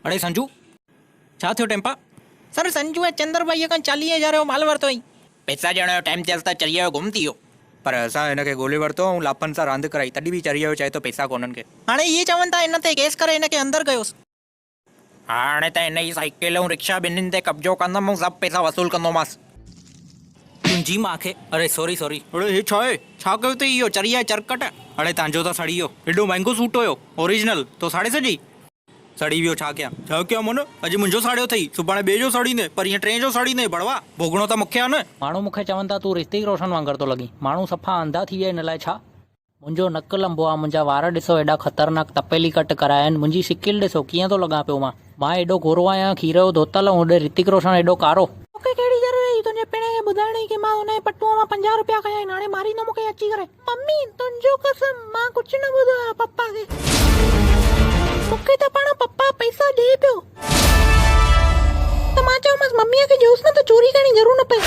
अड़े संजू छा थियो टेम्पा? सर संजू ऐं चंदर भाई खां 40,000 जो माल वरितो हुई। पैसा ॾियण जो टाइम थियसि त चरीअ जो गुम थी वियो। पर असां हिनखे ॻोल्हे वरितो ऐं लापनि सां रांदि कराई, तॾहिं बि चरीअ जो चए थो पैसा कोन्हनि खे। हाणे इहे चवनि था हिन ते केस करे हिनखे अंदरि कयोसि। हाणे त हिन जी साइकिल ऐं रिक्शा ॿिन्हिनि ते कब्जो कंदुमि ऐं सभु पैसा वसूल कंदोमांसि। तुंहिंजी मां खे अरे सॉरी अड़े हे छा आहे? छा कयो अथई इहो चरीअ चरकट? अड़े तव्हांजो त सड़ी वियो, एॾो महांगो सूट हुयो ओरिजिनल, तो साड़े सॼी सड़ी वियो। छा कयां मन? अॼु मुंहिंजो साड़ियो अथई, सुभाणे ॿिए जो साड़ींदे, पर ईअं टे जो साड़ींदे बड़वा। भोगणो त मूंखे आहे न। माण्हू मूंखे चवनि था तूं ऋतिक रोशन वांगुरु थो लॻी। माण्हू सफ़ा अंधा थी विया हिन लाइ छा? मुंहिंजो नक लंबो आहे, मुंहिंजा वार ॾिसो एॾा ख़तरनाक तपेली कट कराया आहिनि, मुंहिंजी शिकिल ॾिसो कीअं थो लॻां पियो। मां एॾो गोरो आहियां, खीर जो धोतल, ऐं होॾे ऋतिक रोशन एॾो कारो। मूंखे कहिड़ी ज़रूरत हुई तुंहिंजे पिणे खे ॿुधाइण जी कि मां हुनजे पटूअ मां 50 रुपया खया आहिनि? हाणे मारींदो मूंखे अची करे। मम्मी तुंहिंजो कसम मां कुझु न ॿुधो आहे पप्पा खे। मूंखे त पाण पप्पा पैसा ॾे पियो त मां चयोमांसि मम्मीअ खे ॾियोसि न त चोरी करण जी ज़रूरत न पए।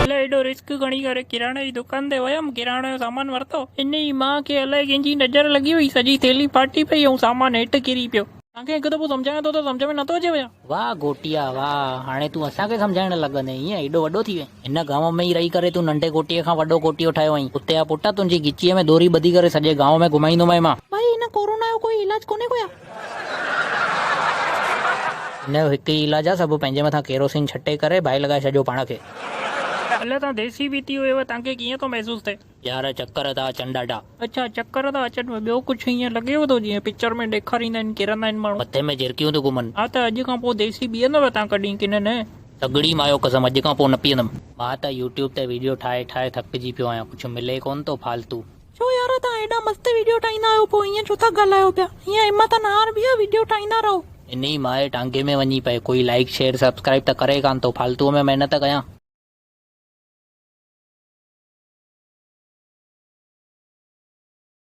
अलाए एॾो रिस्क खणी करे किराणे जी दुकान ते वियमि, किराणे जो सामान वरितो, इन जी मां खे अलाए कंहिंजी नज़र लॻी हुई, सॼी थैली फाटी पई ऐं सामान हेठि किरी पियो। तव्हांखे हिकु दफ़ो सम्झायां थो त सम्झ में नथो अचे वया। वाह गोटिया वाह, हाणे तूं असांखे सम्झाइण लॻंदे, ईअं एॾो वॾो थी वए। हिन गांव में ई रही करे तूं नंढे गोटीअ खां वॾो गोटियो ठाहियो आहीं। उते जा पुट तुंहिंजी गिचीअ में दोरी ॿधी करे सॼे गांव में घुमाईंदोमांइ मां। भाई हिन कोरोना जो कोई इलाज कोन्हे कोया? हिनजो हिकु ई इलाज आहे, सभु पंहिंजे मथां केरोसिन छटे करे बाहि लॻाए छॾियो पाण खे। अलाए तव्हां देसी पीती हुयव, तव्हांखे कीअं थो महसूस थिए? यार चक्कर था अचनि ॾाढा। अच्छा चक्कर था अचनि, ॿियो कुझु हीअं लॻेव थो जीअं पिक्चर में ॾेखारींदा आहिनि किरंदा आहिनि माण्हू? मथे में झिरकियूं थो घुमनि। हा त अॼु खां पोइ देसी पीअंदव तव्हां कॾहिं की न? तगड़ी मायो कसम, अॼु खां पोइ न पीअंदमि। मां त यूट्यूब ते वीडियो ठाहे ठाहे थकिजी पियो आहियां, कुझु मिले कोन थो फालतू। छो यार तव्हां एॾा मस्त वीडियो ठाहींदा आहियो, पोइ ईअं छो था ॻाल्हायो पिया? हीअं हिम्मत न हार भैया, वीडियो ठाहींदा रहो। इन ई माए टांगे में वञी पए, कोई लाइक शेयर सब्सक्राइब त करे कान थो, फालतूअ में महिनत कयां।